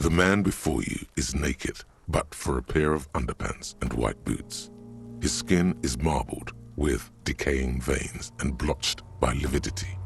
The man before you is naked, but for a pair of underpants and white boots. His skin is marbled with decaying veins and blotched by lividity.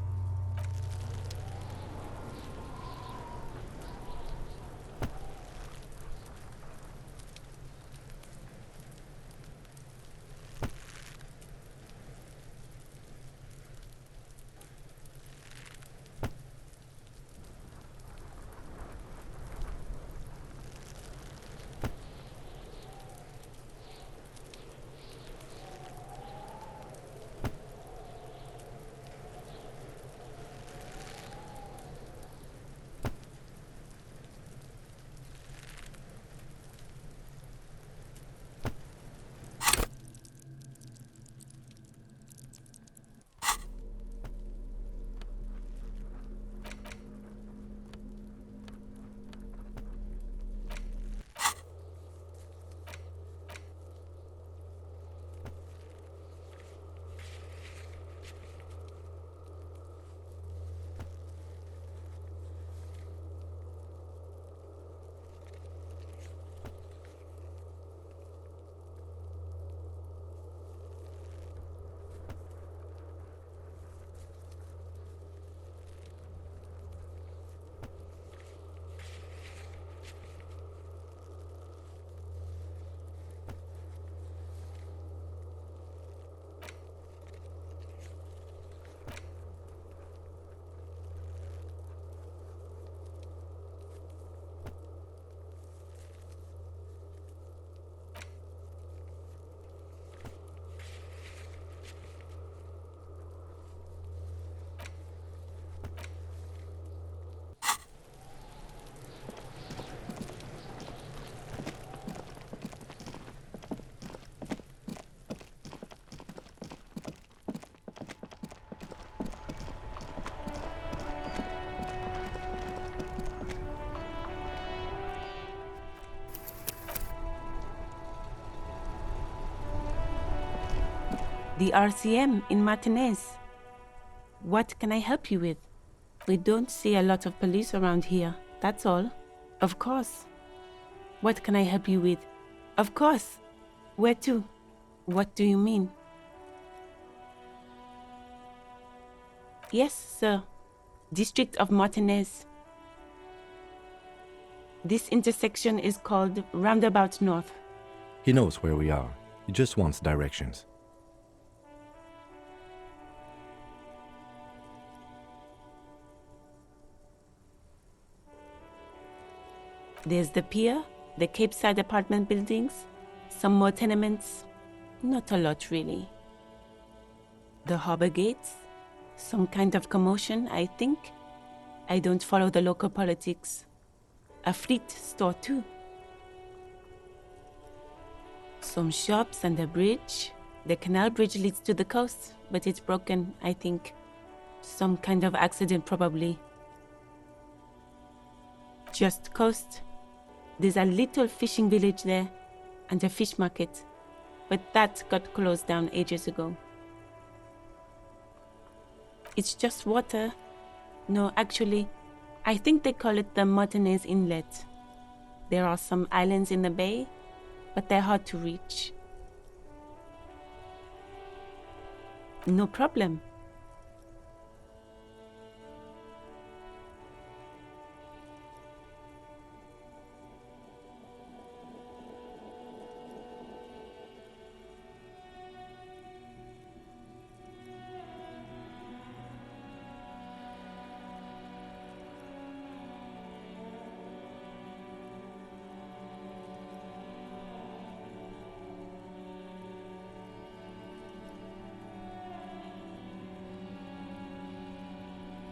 The RCM in Martinez. What can I help you with? We don't see a lot of police around here, that's all. Of course. What can I help you with? Of course. Where to? What do you mean? Yes, sir. District of Martinez. This intersection is called Roundabout North. He knows where we are. He just wants directions. There's the pier, the Cape Side apartment buildings, some more tenements. Not a lot, really. The harbor gates, some kind of commotion, I think. I don't follow the local politics. A fleet store, too. Some shops and a bridge. The canal bridge leads to the coast, but it's broken, I think. Some kind of accident, probably. Just coast. There's a little fishing village there, and a fish market, but that got closed down ages ago. It's just water. No, actually, I think they call it the Martinez Inlet. There are some islands in the bay, but they're hard to reach. No problem.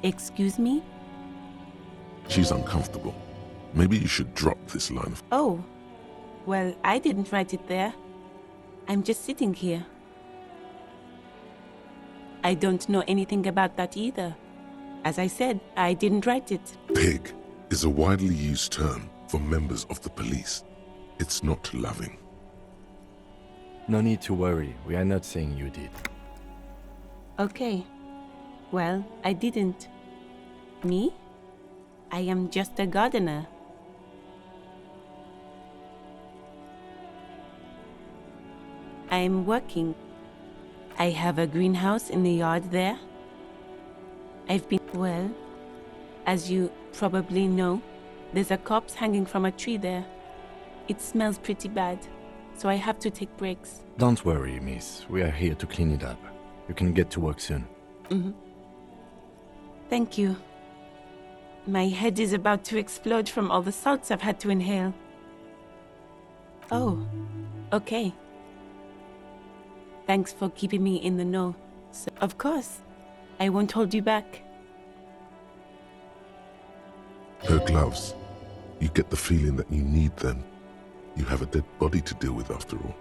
Excuse me? She's uncomfortable. Maybe you should drop this line of... Oh, well, I didn't write it there. I'm just sitting here. I don't know anything about that either. As I said, I didn't write it. Pig is a widely used term for members of the police. It's not loving. No need to worry. We are not saying you did. Okay. Well, I didn't. Me? I am just a gardener. I'm working. I have a greenhouse in the yard there. Well, as you probably know, there's a corpse hanging from a tree there. It smells pretty bad, so I have to take breaks. Don't worry, miss. We are here to clean it up. You can get to work soon. Thank you. My head is about to explode from all the salts I've had to inhale. Oh, okay. Thanks for keeping me in the know. So, of course, I won't hold you back. Her gloves. You get the feeling that you need them. You have a dead body to deal with after all.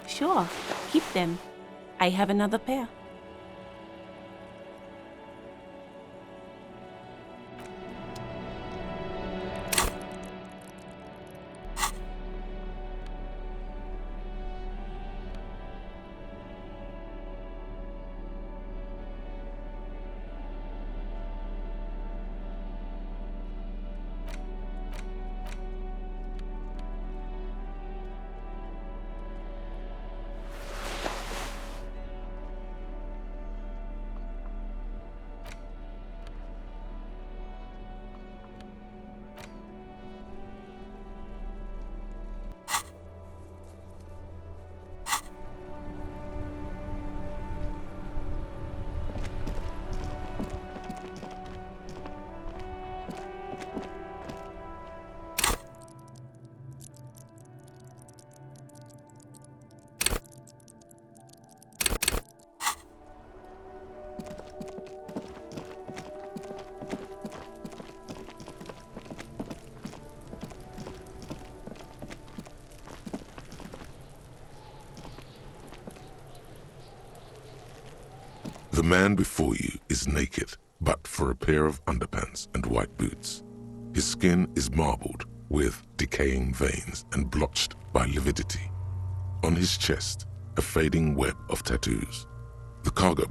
Sure, keep them. I have another pair. The man before you is naked, but for a pair of underpants and white boots. His skin is marbled with decaying veins and blotched by lividity. On his chest, a fading web of tattoos. The cargo.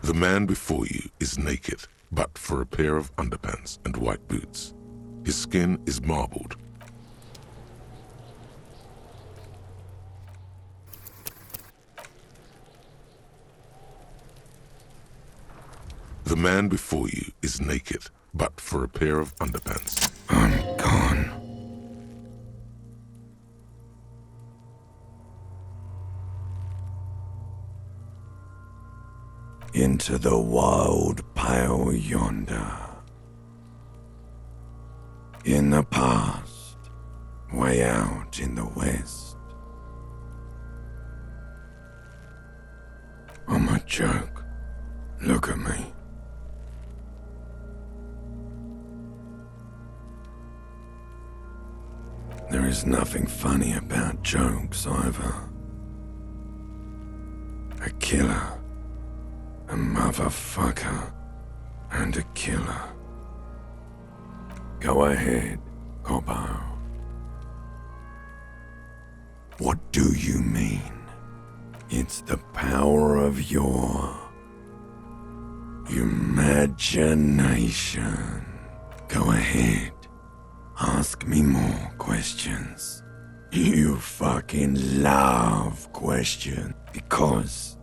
The man before you is naked, but for a pair of underpants and white boots. His skin is marbled. The man before you is naked, but for a pair of underpants. I'm gone. Into the wild pale yonder. In the past, way out in the west. I'm a joke. Look at me. There is nothing funny about jokes either. A killer. A motherfucker and a killer. Go ahead, Coppo. What do you mean? It's the power of your imagination. Go ahead. Ask me more questions. You fucking love questions because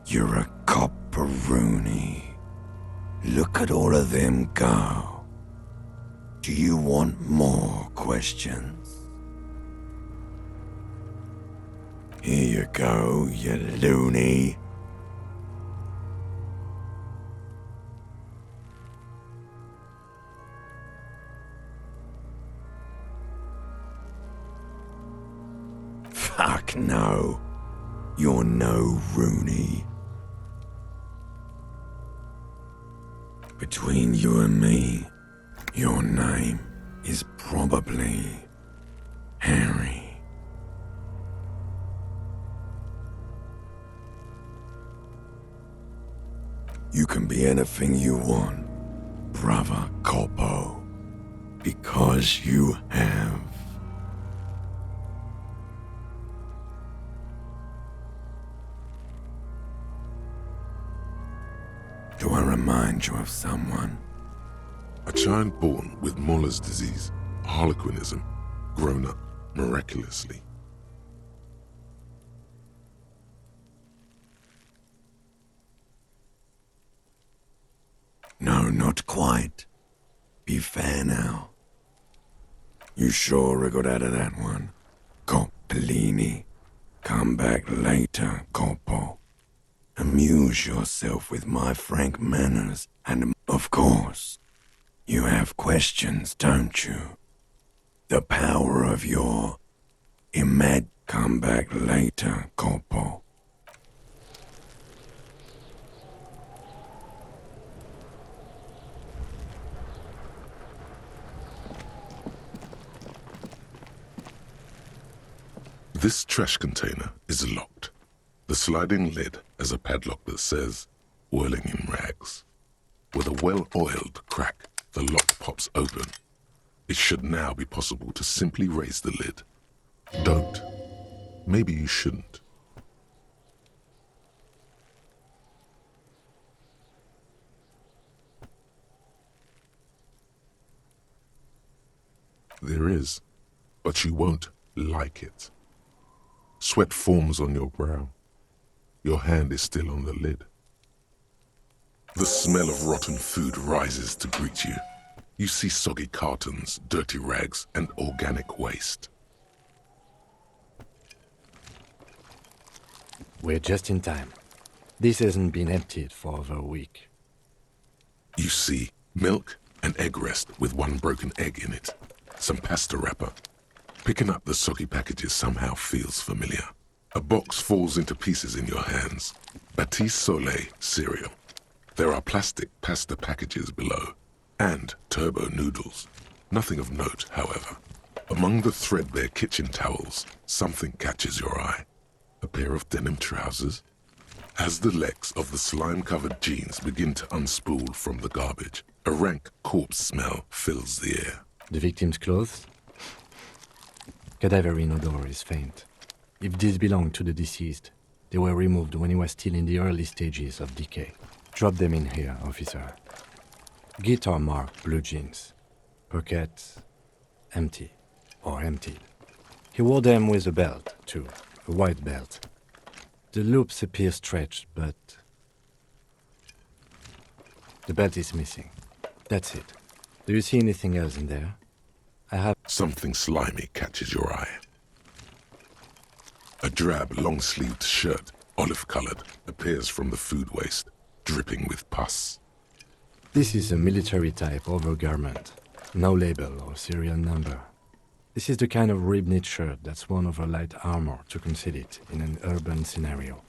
you're a copperoonie. Look at all of them go. Do you want more questions? Here you go, you loony. Fuck no. You're no Rooney. Between you and me, your name is probably Harry. You can be anything you want, brother Corpo, because you have. Do I remind you of someone? A child born with Muller's disease, harlequinism, grown up miraculously. No, not quite. Be fair now. You sure got out of that one, Coppellini. Come back later, Corpo. Amuse yourself with my frank manners, and of course, you have questions, don't you? The power of your come back later, Corpo. This trash container is locked. The sliding lid has a padlock that says, whirling in rags. With a well-oiled crack, the lock pops open. It should now be possible to simply raise the lid. Don't. Maybe you shouldn't. There is, but you won't like it. Sweat forms on your brow. Your hand is still on the lid. The smell of rotten food rises to greet you. You see soggy cartons, dirty rags, and organic waste. We're just in time. This hasn't been emptied for over a week. You see milk and egg rest with one broken egg in it. Some pasta wrapper. Picking up the soggy packages somehow feels familiar. A box falls into pieces in your hands. Batiste Soleil cereal. There are plastic pasta packages below, and turbo noodles. Nothing of note, however. Among the threadbare kitchen towels, something catches your eye. A pair of denim trousers. As the legs of the slime-covered jeans begin to unspool from the garbage, a rank corpse smell fills the air. The victim's clothes? Cadaverine odor is faint. If these belong to the deceased, they were removed when he was still in the early stages of decay. Drop them in here, officer. Guitar-marked blue jeans. Pockets empty or emptied. He wore them with a belt, too. A white belt. The loops appear stretched, but the belt is missing. That's it. Do you see anything else in there? I have... Something slimy catches your eye. A drab, long-sleeved shirt, olive-colored, appears from the food waste, dripping with pus. This is a military-type overgarment. No label or serial number. This is the kind of rib-knit shirt that's worn over light armor to conceal it in an urban scenario.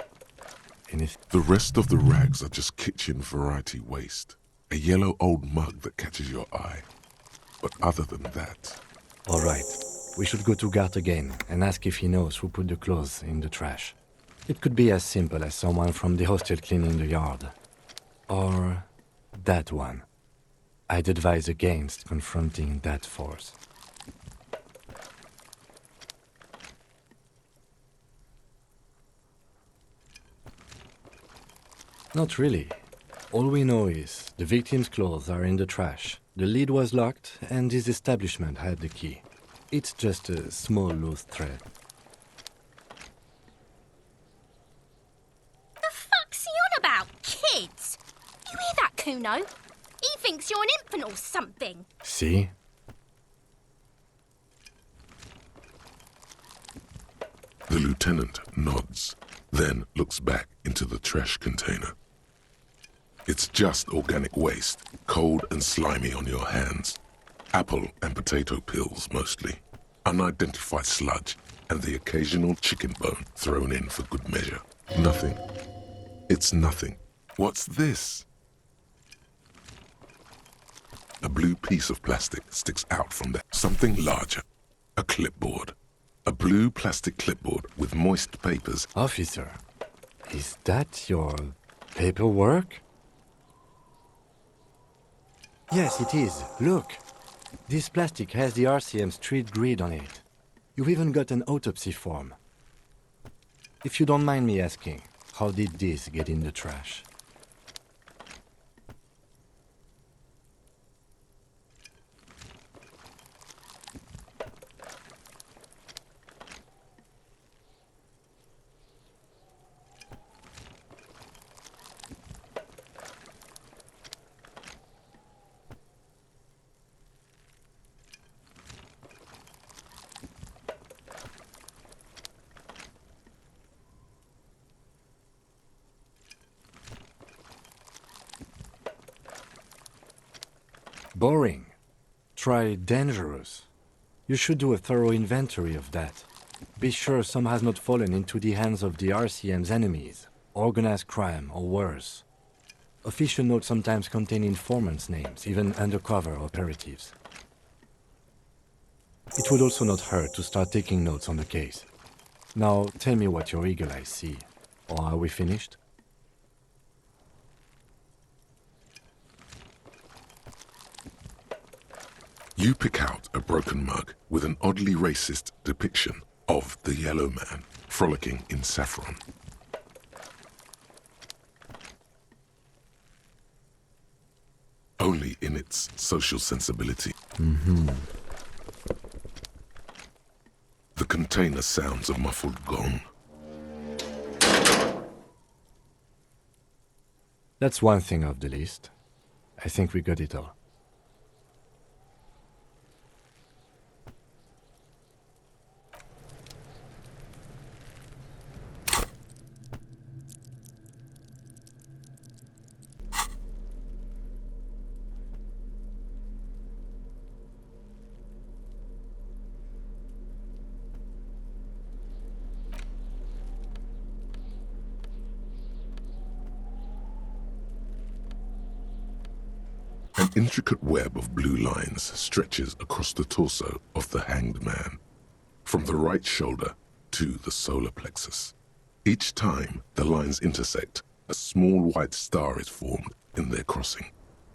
The rest of the rags are just kitchen variety waste. A yellow old mug that catches your eye. But other than that... All right. We should go to Gart again and ask if he knows who put the clothes in the trash. It could be as simple as someone from the hostel cleaning the yard. Or that one. I'd advise against confronting that force. Not really. All we know is the victim's clothes are in the trash. The lid was locked, and his establishment had the key. It's just a small loose thread. The fuck's he on about, kids? You hear that, Kuno? He thinks you're an infant or something. See? The lieutenant nods, then looks back into the trash container. It's just organic waste, cold and slimy on your hands. Apple and potato peels, mostly. Unidentified sludge, and the occasional chicken bone thrown in for good measure. Nothing. It's nothing. What's this? A blue piece of plastic sticks out from there. Something larger. A clipboard. A blue plastic clipboard with moist papers. Officer, is that your paperwork? Yes, it is. Look. This plastic has the RCM street grid on it. You've even got an autopsy form. If you don't mind me asking, how did this get in the trash? Boring. Try dangerous. You should do a thorough inventory of that. Be sure some has not fallen into the hands of the RCM's enemies, organized crime or worse. Official notes sometimes contain informants' names, even undercover operatives. It would also not hurt to start taking notes on the case. Now, tell me what your eagle eyes see. Or are we finished? You pick out a broken mug with an oddly racist depiction of the yellow man frolicking in saffron. Only in its social sensibility. The container sounds a muffled gong. That's one thing off the list. I think we got it all. An intricate web of blue lines stretches across the torso of the hanged man, from the right shoulder to the solar plexus. Each time the lines intersect, a small white star is formed in their crossing.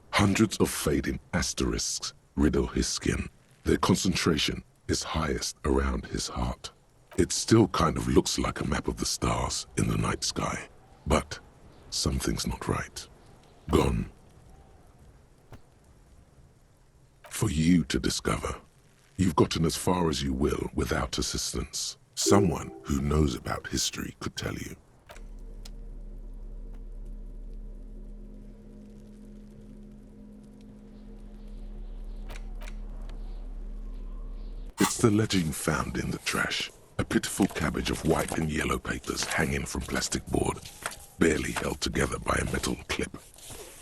Hundreds of fading asterisks riddle his skin. Their concentration is highest around his heart. It still kind of looks like a map of the stars in the night sky, but something's not right. Gone. For you to discover. You've gotten as far as you will without assistance. Someone who knows about history could tell you. It's the legend found in the trash. A pitiful cabbage of white and yellow papers hanging from plastic board, barely held together by a metal clip.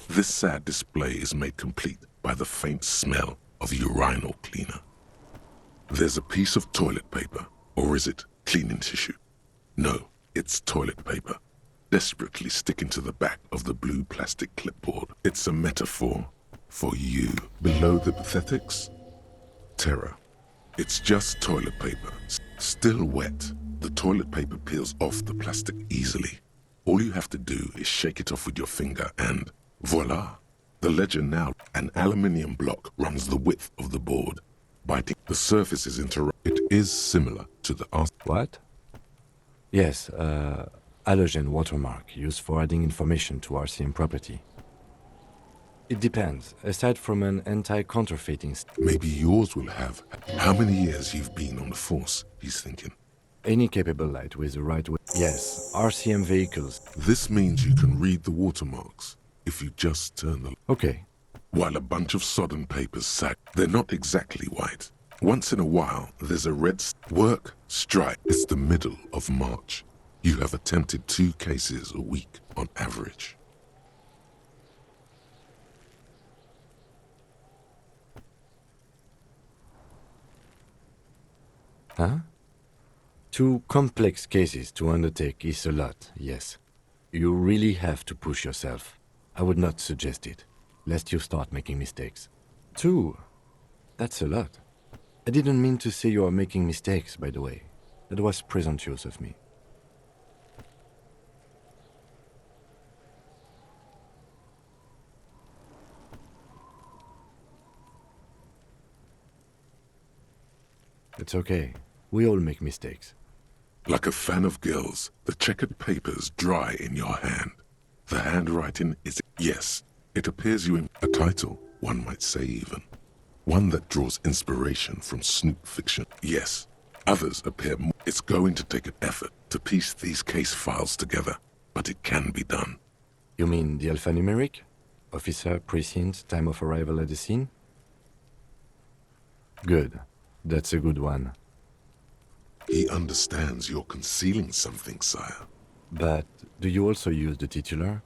This sad display is made complete by the faint smell of urinal cleaner. There's a piece of toilet paper, or is it cleaning tissue? No, it's toilet paper, desperately sticking to the back of the blue plastic clipboard. It's a metaphor for you. Below the pathetics? Terror. It's just toilet paper. Still wet, the toilet paper peels off the plastic easily. All you have to do is shake it off with your finger and voila! The ledger now, an aluminium block runs the width of the board. Biting the surface is interrupted. It is similar to the What? Yes, halogen watermark used for adding information to RCM property. It depends. Aside from an anti-counterfeiting... Maybe yours will have. How many years you've been on the force, he's thinking. Any capable light with the right way... Yes, RCM vehicles. This means you can read the watermarks if you just turn the... Okay. While a bunch of sodden papers sag. They're not exactly white. Once in a while, there's a red work stripe. It's the middle of March. You have attempted 2 cases a week on average. Huh? 2 complex cases to undertake is a lot, yes. You really have to push yourself. I would not suggest it, lest you start making mistakes. 2? That's a lot. I didn't mean to say you are making mistakes, by the way. That was presumptuous of me. It's okay. We all make mistakes. Like a fan of gills, the checkered papers dry in your hand. The handwriting is, yes, it appears you in a title, one might say even. One that draws inspiration from snoop fiction. Yes, others appear more. It's going to take an effort to piece these case files together, but it can be done. You mean the alphanumeric? Officer, precinct, time of arrival at the scene? Good. That's a good one. He understands you're concealing something, sire. But do you also use the titular?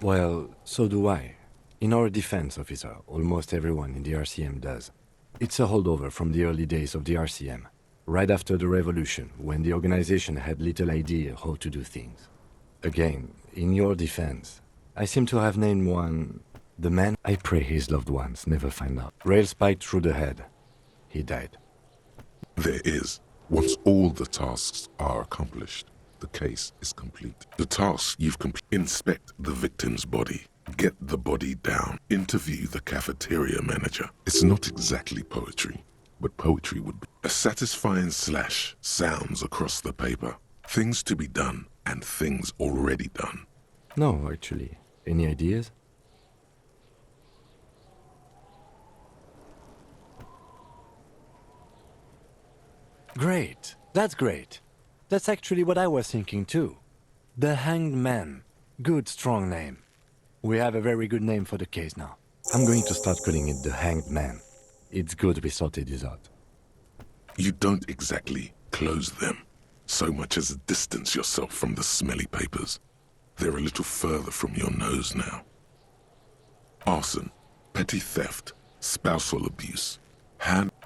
Well, so do I. In our defense, officer, almost everyone in the RCM does. It's a holdover from the early days of the RCM, right after the revolution, when the organization had little idea how to do things. Again, in your defense, I seem to have named one... The man, I pray his loved ones never find out. Rail spiked through the head. He died. There is. Once all the tasks are accomplished, the case is complete. The task you've completed: inspect the victim's body, get the body down, interview the cafeteria manager. It's not exactly poetry, but poetry would be a satisfying slash sounds across the paper. Things to be done and things already done. No, actually. Any ideas? Great. That's great. That's actually what I was thinking too. The Hanged Man. Good, strong name. We have a very good name for the case now. I'm going to start calling it the Hanged Man. It's good we sorted this out. You don't exactly close them, so much as distance yourself from the smelly papers. They're a little further from your nose now. Arson, petty theft, spousal abuse.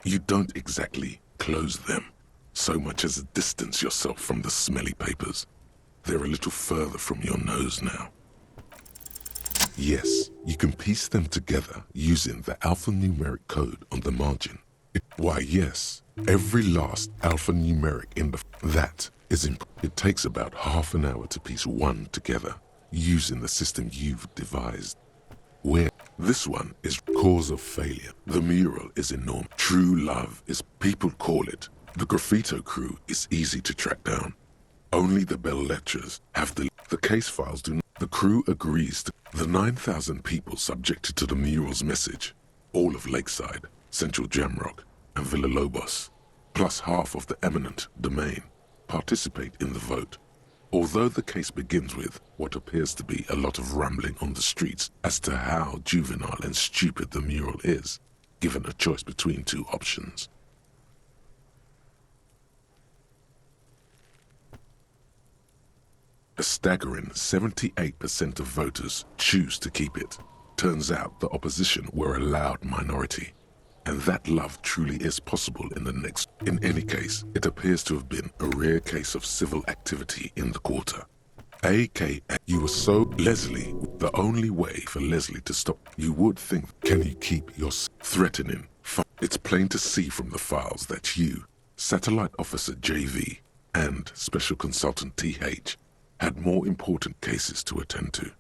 You don't exactly close them, so much as distance yourself from the smelly papers. They're a little further from your nose now. Yes, you can piece them together using the alphanumeric code on the margin. Why, yes, every last alphanumeric in that is it takes about half an hour to piece one together using the system you've devised. Where this one is cause of failure. The mural is enormous. True love is, people call it. The graffito crew is easy to track down. Only the bell lectures have the case files do not. The crew agrees to the 9,000 people subjected to the mural's message, all of Lakeside, Central Jamrock, and Villalobos, plus half of the eminent domain, participate in the vote. Although the case begins with what appears to be a lot of rambling on the streets as to how juvenile and stupid the mural is, given a choice between two options. A staggering 78% of voters choose to keep it. Turns out the opposition were a loud minority. And that love truly is possible in the next. In any case, it appears to have been a rare case of civil activity in the quarter. AKA, you were so Leslie, the only way for Leslie to stop. You would think, can you keep your threatening? It's plain to see from the files that you, Satellite Officer JV, and Special Consultant TH, had more important cases to attend to.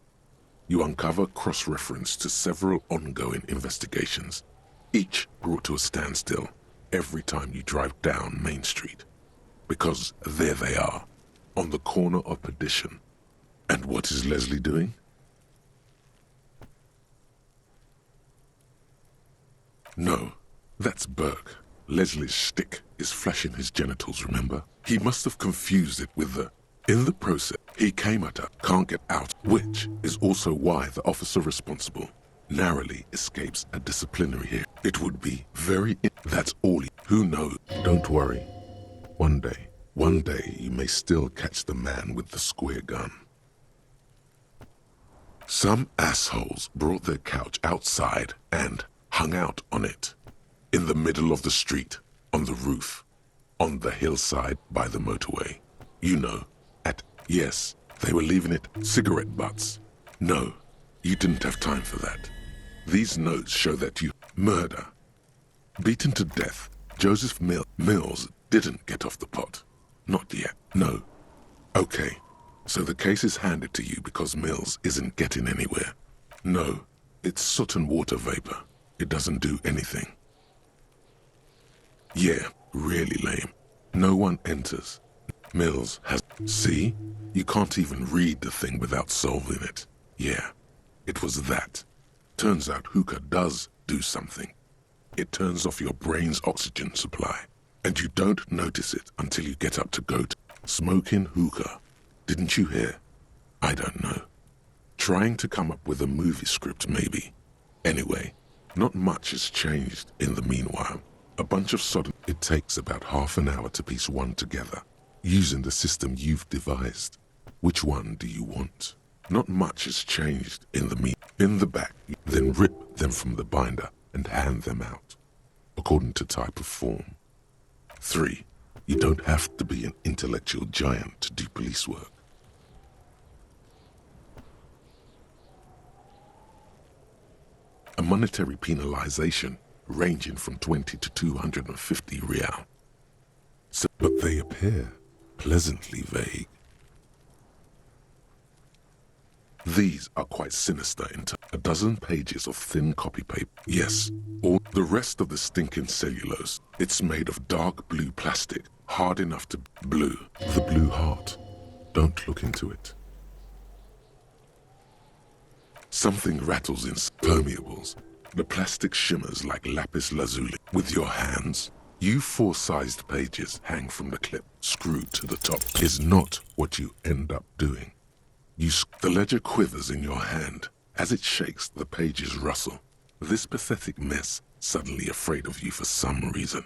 You uncover cross-reference to several ongoing investigations, each brought to a standstill every time you drive down Main Street. Because there they are, on the corner of Perdition. And what is Leslie doing? No, that's Burke. Leslie's shtick is flashing his genitals, remember? He must have confused it with the... In the process, he came at her, can't get out, which is also why the officer responsible narrowly escapes a disciplinary hearing. It would be very... That's all. Who knows? Don't worry. One day you may still catch the man with the square gun. Some assholes brought their couch outside and hung out on it. In the middle of the street, on the roof, on the hillside by the motorway. You know, Yes, they were leaving it cigarette butts. No, you didn't have time for that. These notes show that you murder. Beaten to death, Joseph Mills didn't get off the pot. Not yet, no. Okay, so the case is handed to you because Mills isn't getting anywhere. No, it's soot and water vapor. It doesn't do anything. Yeah, really lame. No one enters. Mills has... See? You can't even read the thing without solving it. Yeah, it was that. Turns out hookah does do something. It turns off your brain's oxygen supply, and you don't notice it until you get up to go to smoking hookah. Didn't you hear? I don't know. Trying to come up with a movie script, maybe. Anyway, not much has changed in the meanwhile. A bunch of sodden... It takes about half an hour to piece one together, using the system you've devised. Which one do you want? Not much has changed in the back, then rip them from the binder and hand them out, according to type of form. 3. You don't have to be an intellectual giant to do police work. A monetary penalization ranging from 20 to 250 real. So, but they appear pleasantly vague. These are quite sinister into a dozen pages of thin copy paper. Yes, all the rest of the stinking cellulose. It's made of dark blue plastic, hard enough to blue. The blue heart. Don't look into it. Something rattles in permeables. The plastic shimmers like lapis lazuli. With your hands, you 4-sized pages hang from the clip, screwed to the top. Is not what you end up doing. The ledger quivers in your hand. As it shakes, the pages rustle. This pathetic mess suddenly afraid of you for some reason.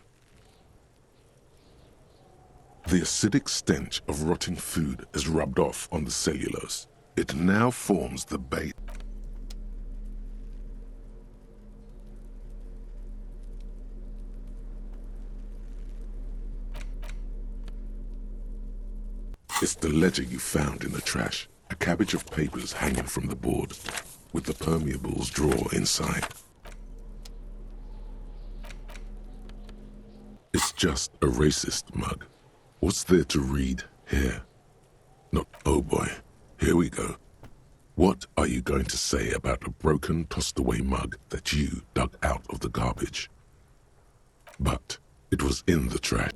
The acidic stench of rotting food is rubbed off on the cellulose. It now forms the base. It's the ledger you found in the trash. A cabbage of papers hanging from the board, with the permeables drawer inside. It's just a racist mug. What's there to read here? Not, oh boy, here we go. What are you going to say about a broken, tossed-away mug that you dug out of the garbage? But it was in the trash.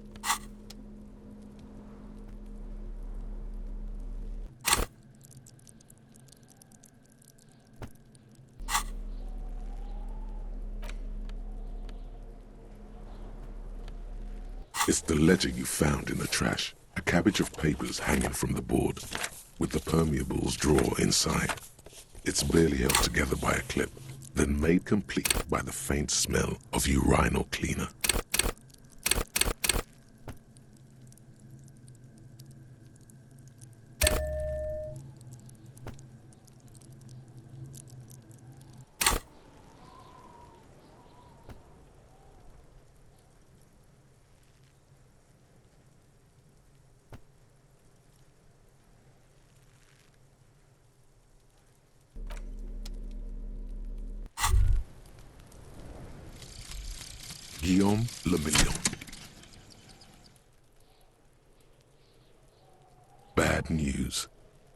It's the ledger you found in the trash. A cabbage of papers hanging from the board, with the permeables drawer inside. It's barely held together by a clip, then made complete by the faint smell of urinal cleaner. Guillaume Le Million. Bad news.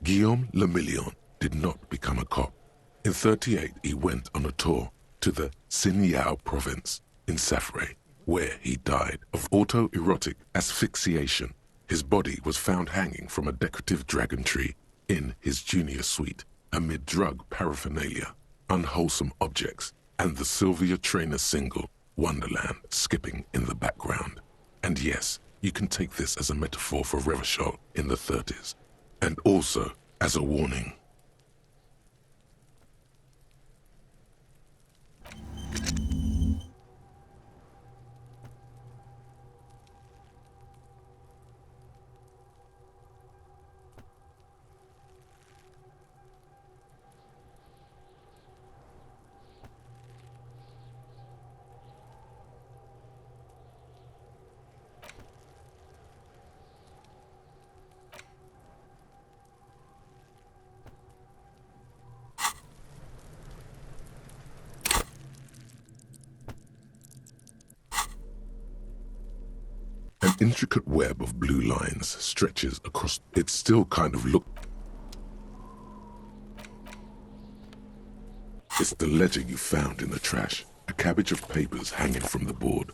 Guillaume Le Million did not become a cop. In '38, he went on a tour to the Sinyao province in Safre, where he died of autoerotic asphyxiation. His body was found hanging from a decorative dragon tree in his junior suite amid drug paraphernalia, unwholesome objects, and the Sylvia Trainer single Wonderland skipping in the background. And yes, you can take this as a metaphor for Revachol in the 30s, and also as a warning. An intricate web of blue lines stretches across. It still kind of looks. It's the ledger you found in the trash. A cabbage of papers hanging from the board.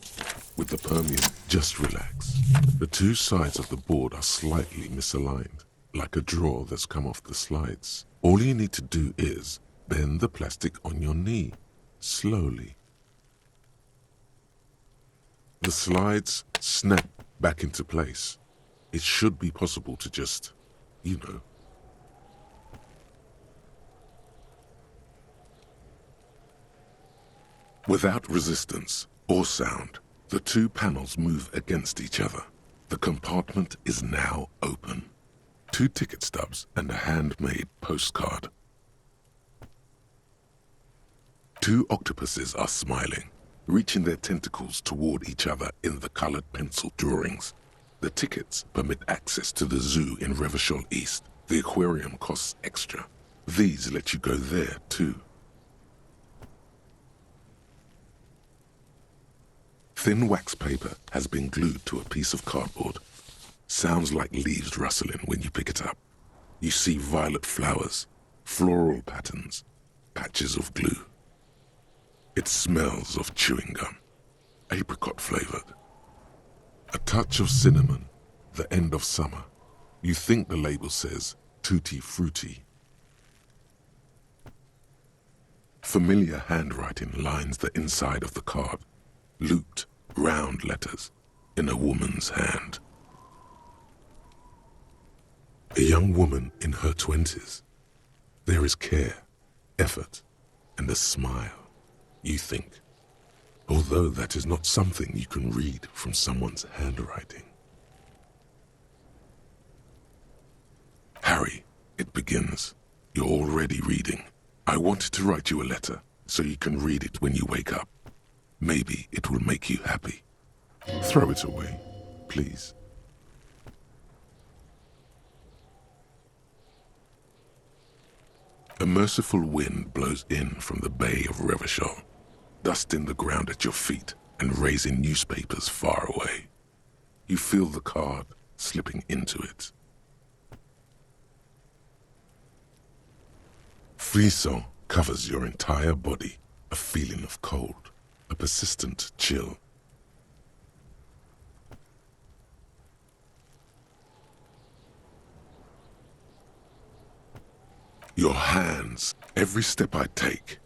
With the permian, just relax. The two sides of the board are slightly misaligned, like a drawer that's come off the slides. All you need to do is bend the plastic on your knee, slowly. The slides snap back into place. It should be possible to just, you know. Without resistance or sound, the two panels move against each other. The compartment is now open. 2 ticket stubs and a handmade postcard. 2 octopuses are smiling, reaching their tentacles toward each other in the colored pencil drawings. The tickets permit access to the zoo in Revachol East. The aquarium costs extra. These let you go there too. Thin wax paper has been glued to a piece of cardboard. Sounds like leaves rustling when you pick it up. You see violet flowers, floral patterns, patches of glue. It smells of chewing gum, apricot flavored. A touch of cinnamon, the end of summer. You think the label says tutti frutti. Familiar handwriting lines the inside of the card. Looped, round letters in a woman's hand. A young woman in her 20s. There is care, effort, and a smile, you think. Although that is not something you can read from someone's handwriting. Harry, it begins. You're already reading. I wanted to write you a letter so you can read it when you wake up. Maybe it will make you happy. Throw it away, please. A merciful wind blows in from the bay of Revachol, dusting the ground at your feet and raising newspapers far away. You feel the card slipping into it. Frisson covers your entire body, a feeling of cold, a persistent chill. Your hands, every step I take,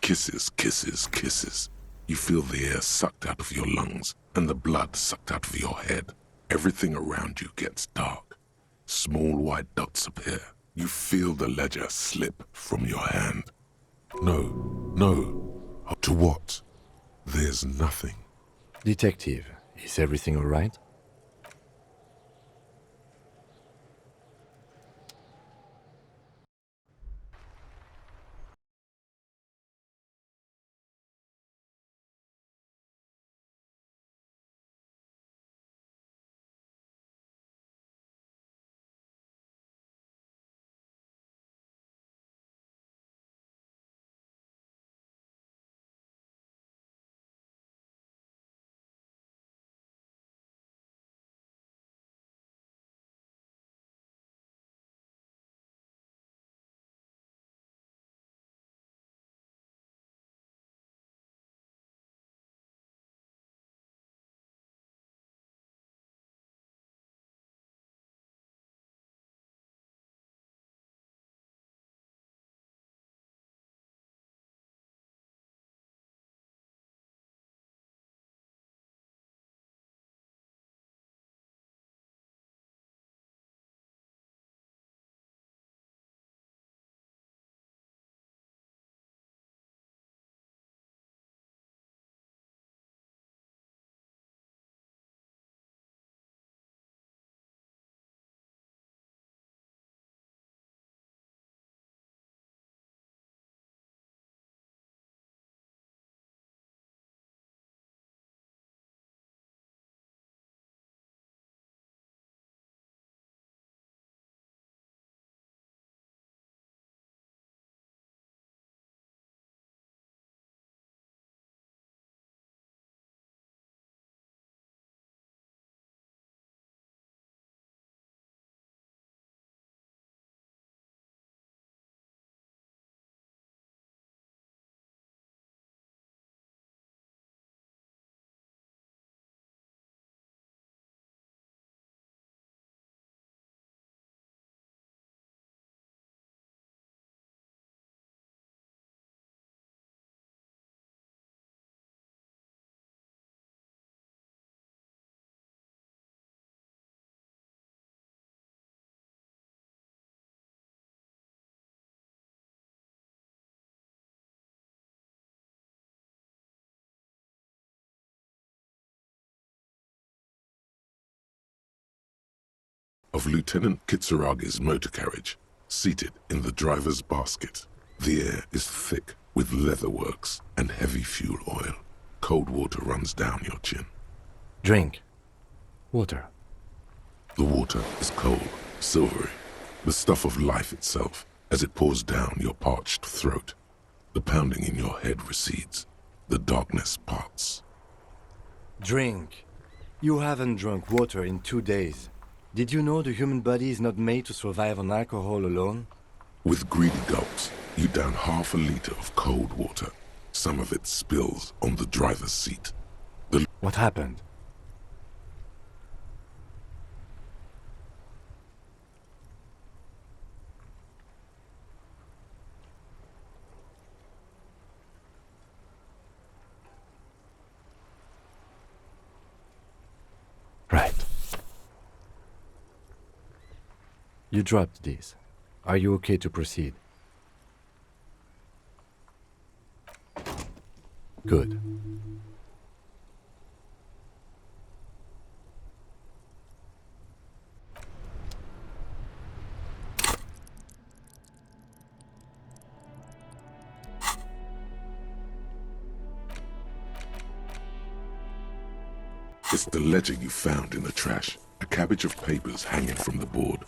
kisses, kisses, kisses. You feel the air sucked out of your lungs and the blood sucked out of your head. Everything around you gets dark. Small white dots appear. You feel the ledger slip from your hand. No, no. To what? There's nothing. Detective, is everything all right? of Lieutenant Kitsuragi's motor carriage, seated in the driver's basket. The air is thick with leatherworks and heavy fuel oil. Cold water runs down your chin. Drink. Water. The water is cold, silvery, the stuff of life itself as it pours down your parched throat. The pounding in your head recedes. The darkness parts. Drink. You haven't drunk water in 2 days. Did you know the human body is not made to survive on alcohol alone? With greedy gulps, you down half a liter of cold water. Some of it spills on the driver's seat. What happened? Right. You dropped these. Are you okay to proceed? Good. It's the ledger you found in the trash. A cabbage of papers hanging from the board,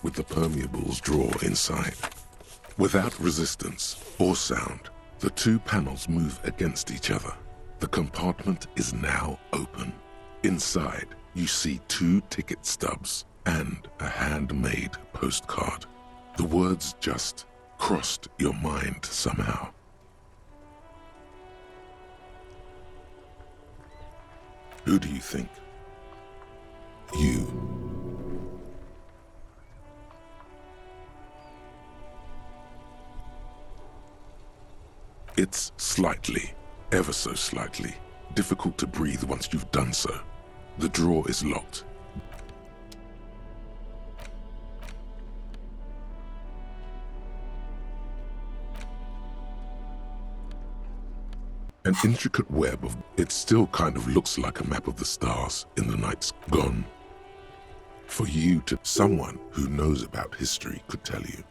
with the permeables drawer inside. Without resistance or sound, the two panels move against each other. The compartment is now open. Inside, you see 2 ticket stubs and a handmade postcard. The words just crossed your mind somehow. Who do you think? You. It's slightly, ever so slightly, difficult to breathe once you've done so. The drawer is locked. An intricate web of it still kind of looks like a map of the stars in the night's gone. For you to someone who knows about history could tell you.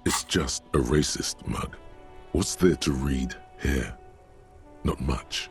It's just a racist mug. What's there to read here? Not much.